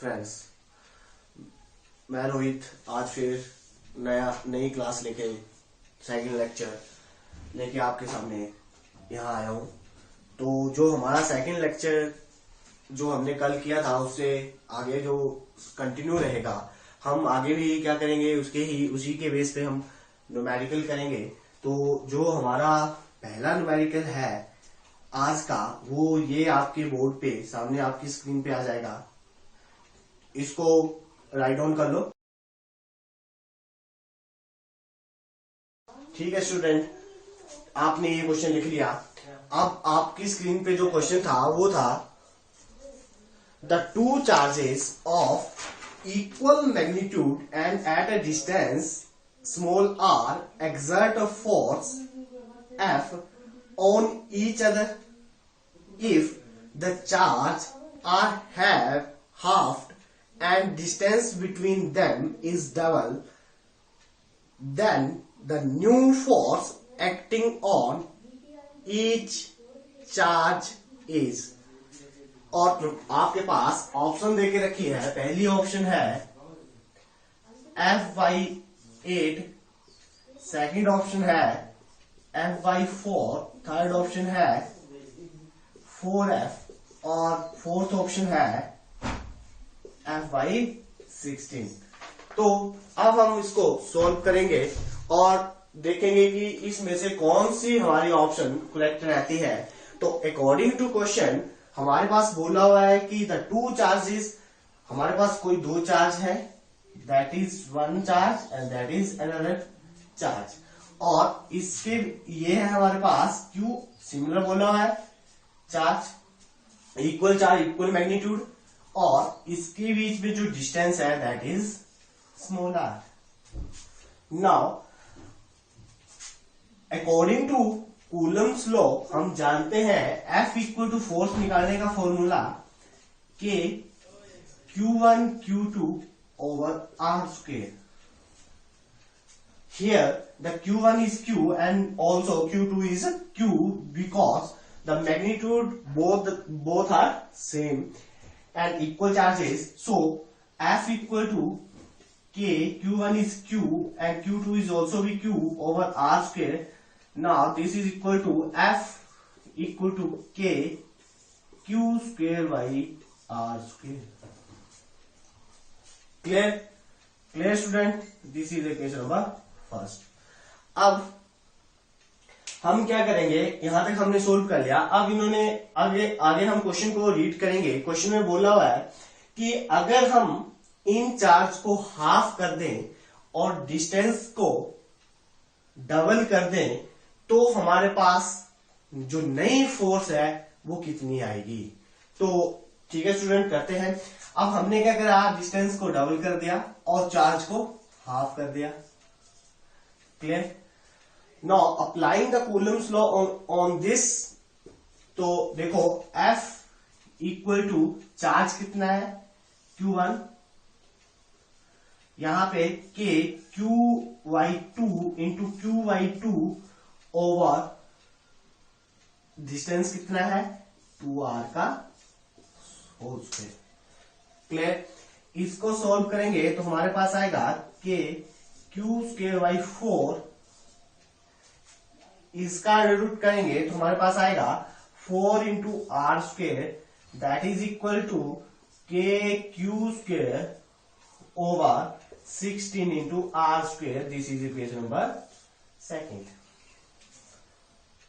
Friends, मैं रोहित आज फिर नई क्लास लेके सेकंड लेक्चर लेके आपके सामने यहाँ आया हूँ। तो जो हमारा सेकंड लेक्चर जो हमने कल किया था उससे आगे जो कंटिन्यू रहेगा, हम आगे भी क्या करेंगे उसी के बेस पे हम न्यूमेरिकल करेंगे। तो जो हमारा पहला न्यूमेरिकल है आज का, वो ये आपके बोर्ड पे सामने आपकी स्क्रीन पे आ जाएगा। इसको राइट डाउन कर लो। ठीक है स्टूडेंट, आपने ये क्वेश्चन लिख लिया। अब आपकी स्क्रीन पे जो क्वेश्चन था वो था the two charges of equal magnitude and at a distance small r exert a force F on each other. If the charge are halved and distance between them is double, then the new force acting on each charge is। और आपके पास option देके रखी है। पहली option है F/8, second option है F/4, third option है 4F और फोर्थ ऑप्शन है F/16। तो अब हम इसको सॉल्व करेंगे और देखेंगे कि इसमें से कौन सी हमारी ऑप्शन करेक्ट रहती है। तो अकॉर्डिंग टू क्वेश्चन हमारे पास बोला हुआ है कि द टू चार्जेस, हमारे पास कोई दो चार्ज है, that is one charge and that is another charge. और इसके ये है हमारे पास क्यू, सिमिलर बोला हुआ है, चार्ज इक्वल मैग्नीट्यूड, और इसके बीच में जो डिस्टेंस है that is small r. Now according to Coulomb's law हम जानते हैं F इक्वल टू फोर्स निकालने का फॉर्मूला के Q1 Q2 over R square. Here the Q1 is Q and also Q2 is Q because the magnitude both are same and equal charges. So F equal to K, Q1 is Q and Q2 is also be Q over R square. Now this is equal to F equal to K Q square by R square. Clear student? This is the question number first. अब हम क्या करेंगे, यहां तक हमने solve कर लिया। अब इन्होंने आगे हम क्वेश्चन को रीड करेंगे। क्वेश्चन में बोला हुआ है कि अगर हम इन चार्ज को हाफ कर दें और डिस्टेंस को डबल कर दें तो हमारे पास जो नई फोर्स है वो कितनी आएगी। तो ठीक है स्टूडेंट, करते हैं। अब हमने क्या करा, डिस्टेंस को डबल कर दिया और चार्ज को हाफ कर दिया। Clear? Now applying the Coulomb's law on this. तो देखो F इक्वल टू चार्ज कितना है Q1, यहां पे K Q/2 into Q/2 over distance कितना है 2R का होल स्क्वायर। क्लियर? इसको सॉल्व करेंगे तो हमारे पास आएगा K Q²/4, इसका रूट करेंगे तो हमारे पास आएगा 4 into R square, that is equal to K Q² over 16 into R square. This is equation number second.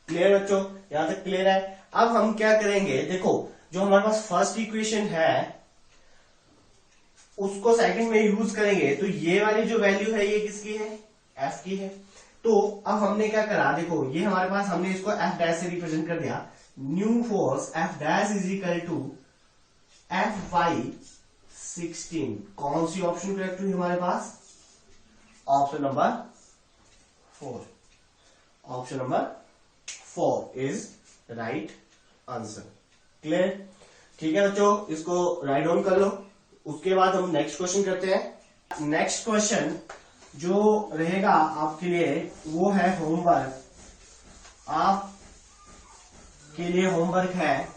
Clear बच्चों? यहां तक क्लियर है। अब हम क्या करेंगे, देखो जो हमारे पास फर्स्ट इक्वेशन है उसको सेकंड में यूज करेंगे। तो ये वाली जो वैल्यू है ये किसकी है, F की है। तो अब हमने क्या करा, देखो ये हमारे पास, हमने इसको F डैश से रिप्रेजेंट कर दिया। New force F dash is equal to F/16। कौन सी ऑप्शन करेक्ट हुई हमारे पास? Option number 4। Option number 4 is right answer. Clear? ठीक है बच्चों, इसको राइट डाउन कर लो। उसके बाद हम नेक्स्ट क्वेश्चन करते हैं। नेक्स्ट क्वेश्चन जो रहेगा आपके लिए वो है होमवर्क। आपके लिए होमवर्क है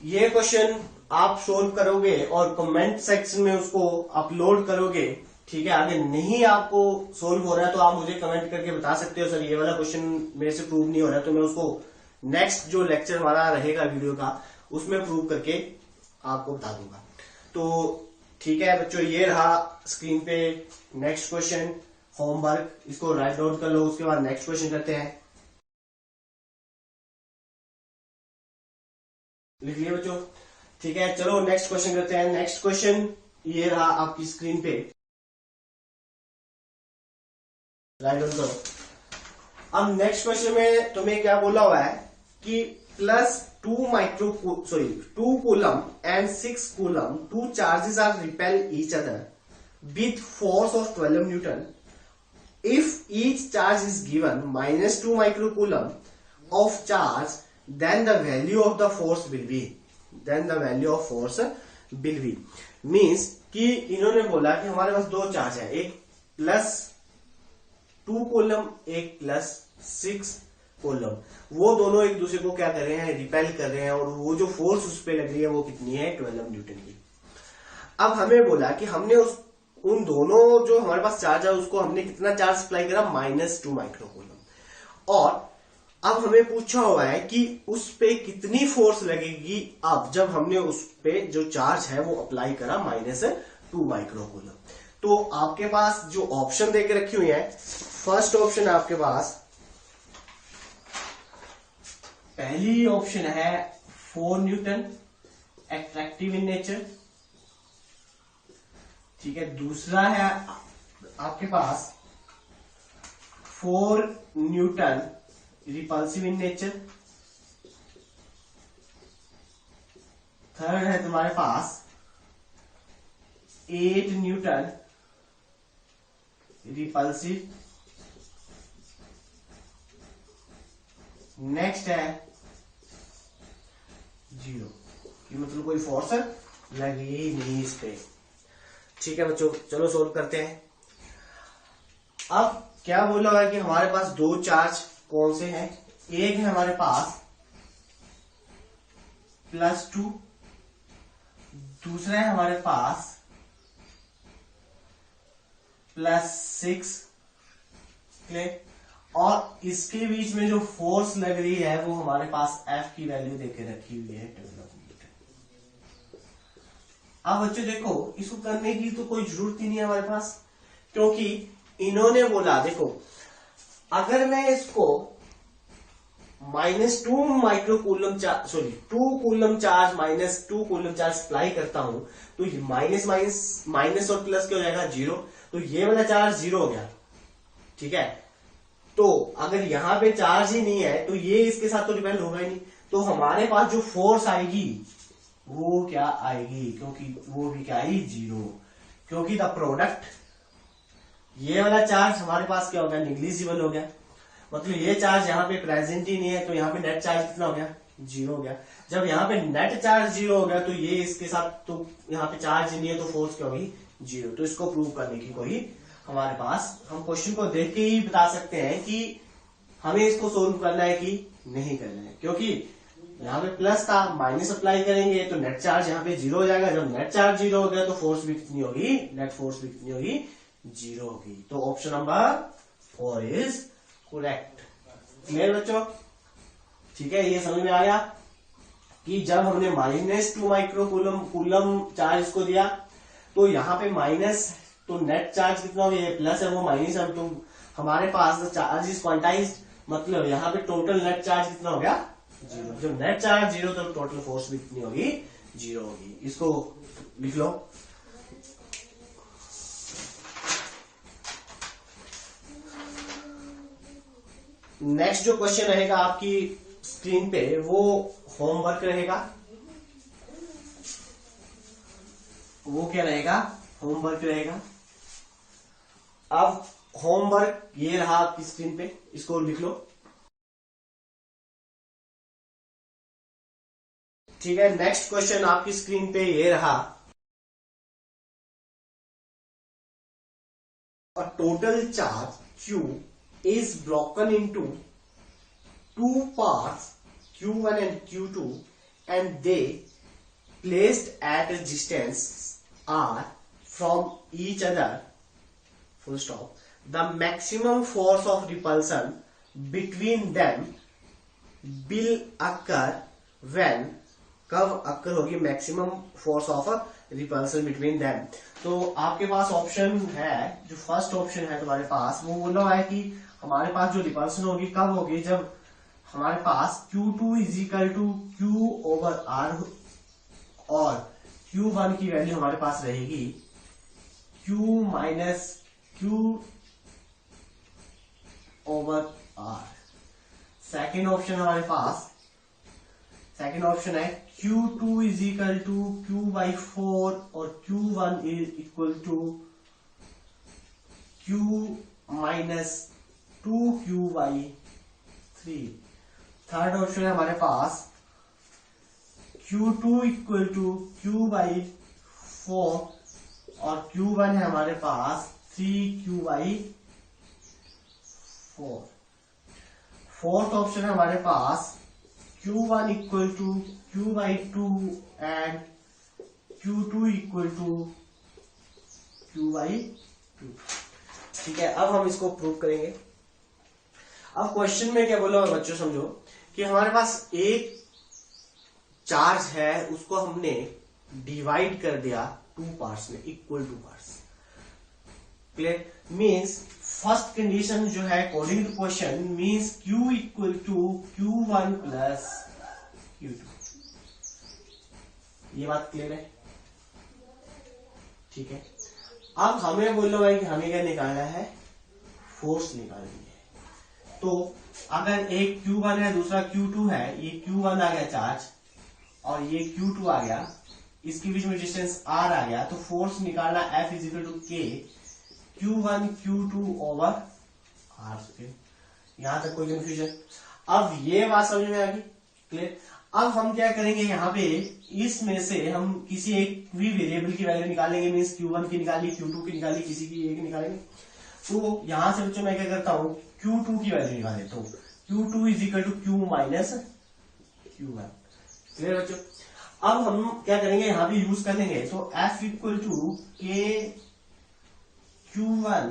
ये क्वेश्चन आप सोल्व करोगे और कमेंट सेक्शन में उसको अपलोड करोगे, ठीक है। आगे नहीं आपको सोल्व हो रहा है तो आप मुझे कमेंट करके बता सकते हो, सर ये वाला क्वेश्चन मेरे से प्रूव नहीं हो रहा है, तो मैं उसको नेक्स्ट जो लेक्चर हमारा रहेगा वीडियो का उसमें प्रूव करके आपको बता दूंगा। तो ठीक है बच्चों, ये रहा स्क्रीन पे नेक्स्ट क्वेश्चन होमवर्क, इसको राइट डाउन कर लो। उसके बाद नेक्स्ट क्वेश्चन करते हैं, लिख लिया बच्चों, ठीक है। चलो नेक्स्ट क्वेश्चन करते हैं। नेक्स्ट क्वेश्चन ये रहा आपकी स्क्रीन पे, राइट डाउन करो। अब नेक्स्ट क्वेश्चन में तुम्हें क्या बोला हुआ है कि +2 coulomb and 6 coulomb, 2 charges are repel each other with force of 12 newton if each charge is given -2 microcoulomb of charge, then the value of the force will be, means कि इन्होंने बोला कि हमारे पास दो चार्ज है, एक +2 कूलम, एक +6 coulomb, वो दोनों एक दूसरे को क्या कर रहे हैं, रिपेल कर रहे हैं, और वो जो फोर्स उस पर लग रही है वो कितनी है, 12 न्यूटन की। अब हमें बोला कि हमने उन दोनों जो हमारे पास चार्ज है उसको हमने कितना चार्ज अप्लाई करा, -2 माइक्रोकूलम, और अब हमें पूछा हुआ है कि उस पे कितनी फोर्स लगेगी अब जब हमने उस पे जो चार्ज है वो अप्लाई करा -2 माइक्रोकूलम। तो आपके पास जो ऑप्शन देके रखी हुई है, फर्स्ट ऑप्शन आपके पास, पहली ऑप्शन है 4 न्यूटन एट्रैक्टिव इन नेचर, ठीक है। दूसरा है आपके पास 4 Newton repulsive in nature. Third है तुम्हारे पास 8 न्यूटन रिपल्सिव। नेक्स्ट है 0, कि मतलब कोई फोर्स लगी ही नहीं इस पे, ठीक है बच्चों। चलो सोल्व करते हैं। अब क्या बोला हुआ है कि हमारे पास दो चार्ज कौन से हैं, एक है हमारे पास +2, दूसरा है हमारे पास +6, और इसके बीच में जो फोर्स लग रही है वो हमारे पास F की वैल्यू देके रखी हुई है 12 न्यूटन। अब बच्चों देखो, इसको करने की तो कोई जरूरत ही नहीं है हमारे पास, क्योंकि इन्होंने बोला, देखो अगर मैं इसको -2 microcoulomb charge, 2 coulomb charge -2 coulomb charge apply करता हूं, तो माइनस और प्लस क्या हो जाएगा, 0। तो ये वाला चार्ज 0 हो गया, ठीक है। तो अगर यहां पे चार्ज ही नहीं है तो ये इसके साथ तो रिपेल होगा ही नहीं, तो हमारे पास जो फोर्स आएगी वो क्या आएगी, क्योंकि वो भी क्या आई, 0, क्योंकि द प्रोडक्ट, ये वाला चार्ज हमारे पास क्या हो गया, निग्लिजिबल हो गया, मतलब ये चार्ज यहाँ पे प्रेजेंट ही नहीं है, तो यहाँ पे नेट चार्ज कितना हो गया, 0 हो गया। जब यहाँ पे नेट चार्ज 0 हो गया तो ये इसके साथ तो यहाँ पे चार्ज ही नहीं है, तो फोर्स क्या होगी, 0। तो इसको प्रूव करने की कोई हमारे पास, हम क्वेश्चन को देख के ही बता सकते हैं कि हमें इसको सोल्व करना है कि नहीं करना है, क्योंकि यहाँ पे प्लस था, माइनस अप्लाई करेंगे तो नेट चार्ज यहाँ पे 0 हो जाएगा। जब नेट चार्ज 0 हो गया तो फोर्स भी कितनी होगी, नेट फोर्स भी कितनी होगी, 0 होगी। तो option number 4 is correct. Clear बच्चों, ठीक है। ये समझ में आ गया कि जब हमने -2 माइक्रोकूलम चार्ज को दिया तो यहाँ पे माइनस, तो नेट चार्ज कितना हो गया, प्लस है वो माइनस है, तो हमारे पास द चार्ज इज क्वांटाइज्ड, मतलब यहाँ पे टोटल नेट चार्ज कितना हो गया, 0। जब नेट चार्ज 0 तो टोटल फोर्स भी कितनी होगी, 0 होगी। इसको लिख लो। नेक्स्ट जो क्वेश्चन रहेगा आपकी स्क्रीन पे वो होमवर्क रहेगा, वो क्या रहेगा, होमवर्क रहेगा। अब होमवर्क ये रहा आपकी स्क्रीन पे, इसको लिख लो, ठीक है। नेक्स्ट क्वेश्चन आपकी स्क्रीन पे ये रहा, a total charge Q is broken into 2 parts, Q1 and Q2, and they placed at a distance r from each other, full stop, the maximum force of repulsion between them will occur when, कब occur होगी maximum force of repulsion between them. तो आपके पास option है, जो first option है तुम्हारे पास, वो बोल रहा है कि हमारे पास जो रिपल्सन होगी कब होगी, जब हमारे पास Q2 is equal to Q over R और Q1 की वैल्यू हमारे पास रहेगी Q minus Q over R। Second option हमारे पास, सेकेंड ऑप्शन है Q2 is equal to Q by 4 और Q1 is equal to Q minus 2Q by 3। Third option है हमारे पास Q2 equal to Q by 4 और Q1 है हमारे पास 3Q बाई 4। फोर्थ ऑप्शन है हमारे पास Q1 equal to Q by 2 and Q2 equal to Q by 2। ठीक है, अब हम इसको प्रूव करेंगे। अब क्वेश्चन में क्या बोला बच्चों, समझो कि हमारे पास एक चार्ज है, उसको हमने डिवाइड कर दिया 2 पार्ट्स में, equal 2 parts. Clear? Means first condition जो है according to question means Q equal to Q1 plus Q2। ये बात क्लियर है? ठीक है, अब हमें बोल रहा है कि हमें क्या निकालना है, फोर्स निकालनी है। तो अगर एक Q1 है दूसरा Q2 है, ये Q1 आ गया चार्ज और ये Q2 आ गया, इसके बीच में डिस्टेंस R आ गया, तो फोर्स निकालना F is equal to K Q1 Q2 over R square. यहां तक कोई कंफ्यूजन? अब ये बात समझ में आ गई? क्लियर? अब हम क्या करेंगे, यहाँ पे इसमें से हम किसी एक भी वेरिएबल की वैल्यू निकालेंगे। मीन्स Q1 की निकाली, Q2 की निकाली, किसी की एक निकालेंगे। तो यहां से बच्चों मैं क्या करता हूं, Q2 की वैल्यू निकाल देता हूं। Q2 is equal to Q minus Q1। Clear बच्चों? अब हम क्या करेंगे, यहाँ पे यूज कर लेंगे, तो F equal to K Q1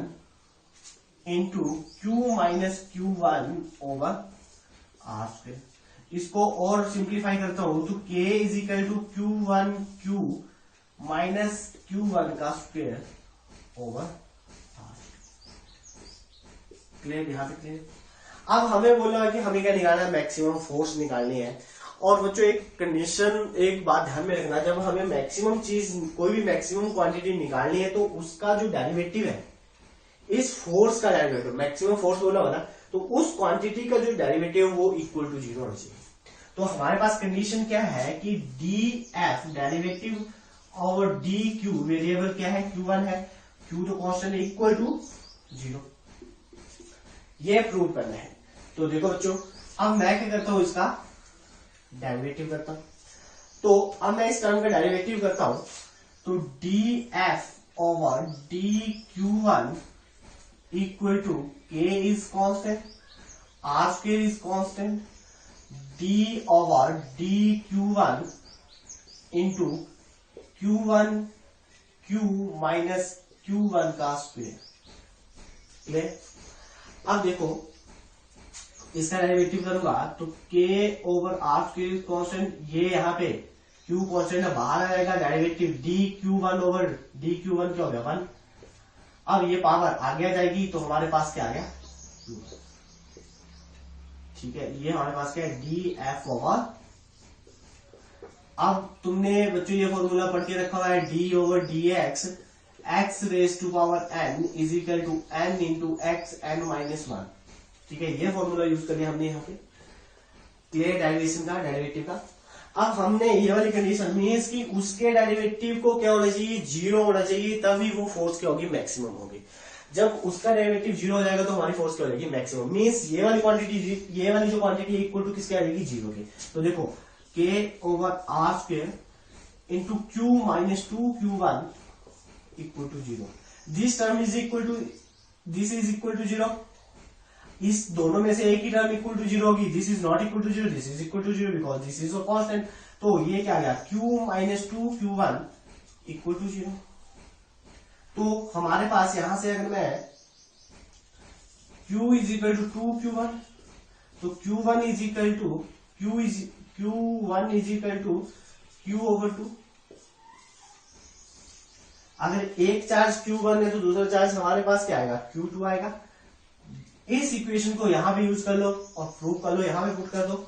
into Q minus Q1 over R square. इसको और सिंप्लीफाई करता हूं तो K is equal to Q1 Q minus Q1 का स्क्वायर ओवर R। क्लियर? यहां तक क्लियर? अब हमें बोला कि हमें क्या निकालना है, मैक्सिमम फोर्स निकालनी है। और बच्चों एक कंडीशन, एक बात ध्यान में रखना, जब हमें मैक्सिमम चीज, कोई भी मैक्सिमम क्वांटिटी निकालनी है तो उसका जो डेरिवेटिव है, इस फोर्स का डेरिवेटिव, मैक्सिमम फोर्स बोला हो ना, तो उस क्वांटिटी का जो डेरिवेटिव वो इक्वल टू 0 होना चाहिए। तो हमारे पास कंडीशन क्या है कि dF डेरिवेटिव और dQ वेरिएबल क्या है, Q1 है, Q तो कांस्टेंट है, इक्वल टू 0। ये प्रूव करना है। तो देखो बच्चों, अब मैं क्या करता हूं, इसका डेरिवेटिव करता हूं। तो अब मैं इस टर्म का डेरिवेटिव करता हूं, तो dF over dQ1 equal to K is constant, R square is constant, D over dQ1 into Q1 Q minus Q1 का स्क्वायर। क्लियर? अब देखो इसका डेरिवेटिव करूंगा तो K over R square constant, ये यहाँ पे Q कांस्टेंट है, बाहर आएगा डेरिवेटिव dQ1 ओवर dQ1 क्या हो गया 1। अब ये पावर आगे आ जाएगी तो हमारे पास क्या आ गया, ठीक है, ये हमारे पास क्या है, dF ओवर। अब तुमने बच्चों ये फॉर्मूला पढ़ के रखा हुआ है, d over dx x raise to power n is equal to n into x n minus 1। ठीक है, ये फॉर्मूला यूज कर लिया हमने यहाँ पे क्लियर डेरिवेशन का, डेरिवेटिव का। अब हमने ये वाली कंडीशन मीन्स कि उसके डेरिवेटिव को क्या होना चाहिए, 0 होना चाहिए, तभी वो फोर्स क्या होगी, मैक्सिमम होगी। जब उसका डेरिवेटिव 0 हो जाएगा तो हमारी फोर्स क्या हो जाएगी, मैक्सिमम। मीन्स ये वाली क्वांटिटी, ये वाली जो क्वांटिटी इक्वल टू किसके आ जाएगी, 0 के। तो देखो K over R square into Q minus 2Q1 equal to 0। This term is equal to this is equal to 0। इस दोनों में से एक ही टर्म इक्वल टू 0 होगी। This is not equal to 0, this is equal to 0 because this is a constant. तो ये क्या आ गया, q minus 2q1 equal to 0। तो हमारे पास यहां से अगर मैं q is equal to 2q1, तो q1 is equal to q1 is equal to q/2। अगर एक चार्ज q1 है तो दूसरा चार्ज हमारे पास क्या आएगा, q2 आएगा। इस इक्वेशन को यहां भी यूज कर लो और प्रूव कर लो, यहां भी पुट कर दो।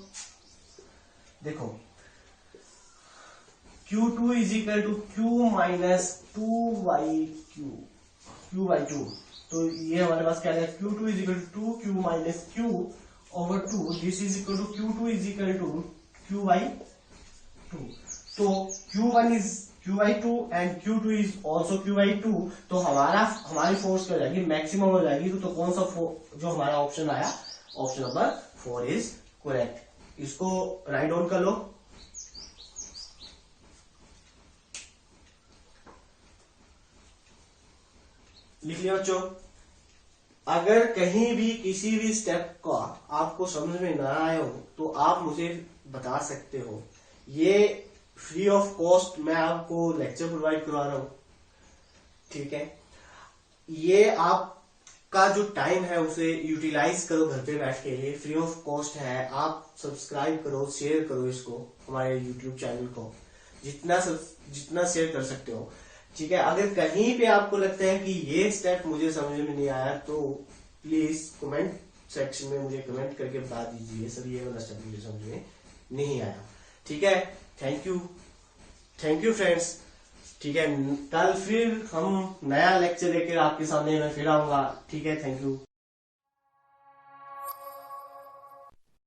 देखो q2 is equal to q minus 2q/2। तो ये हमारे पास क्या आएगा, q2 is equal to 2q minus q/2। This is equal to q2 is equal to q/2। तो q1 is q/2 and q2 is also q/2। तो हमारी force क्या हो जाएगी, मैक्सिमम हो जाएगी। तो कौन सा जो हमारा ऑप्शन आया, ऑप्शन नंबर 4 इज करेक्ट। इसको राइट डाउन कर लो। लिख लिया बच्चों। अगर कहीं भी किसी भी स्टेप का आपको समझ में ना आया हो तो आप मुझे बता सकते हो। ये फ्री ऑफ कॉस्ट मैं आपको लेक्चर प्रोवाइड करवा रहा हूं, ठीक है। ये आपका जो टाइम है उसे यूटिलाइज करो घर पे बैठ के, ये फ्री ऑफ कॉस्ट है। आप सब्सक्राइब करो, शेयर करो इसको, हमारे यूट्यूब चैनल को जितना शेयर कर सकते हो, ठीक है। अगर कहीं पे आपको लगता है कि ये स्टेप मुझे समझ में नहीं आया तो प्लीज कमेंट सेक्शन में मुझे कमेंट करके बता दीजिए सर ये वाला स्टेप मुझे समझ में नहीं आया, ठीक है। थैंक यू फ्रेंड्स, ठीक है। कल फिर हम नया लेक्चर लेकर आपके सामने मैं फिर आऊंगा, ठीक है। Thank you.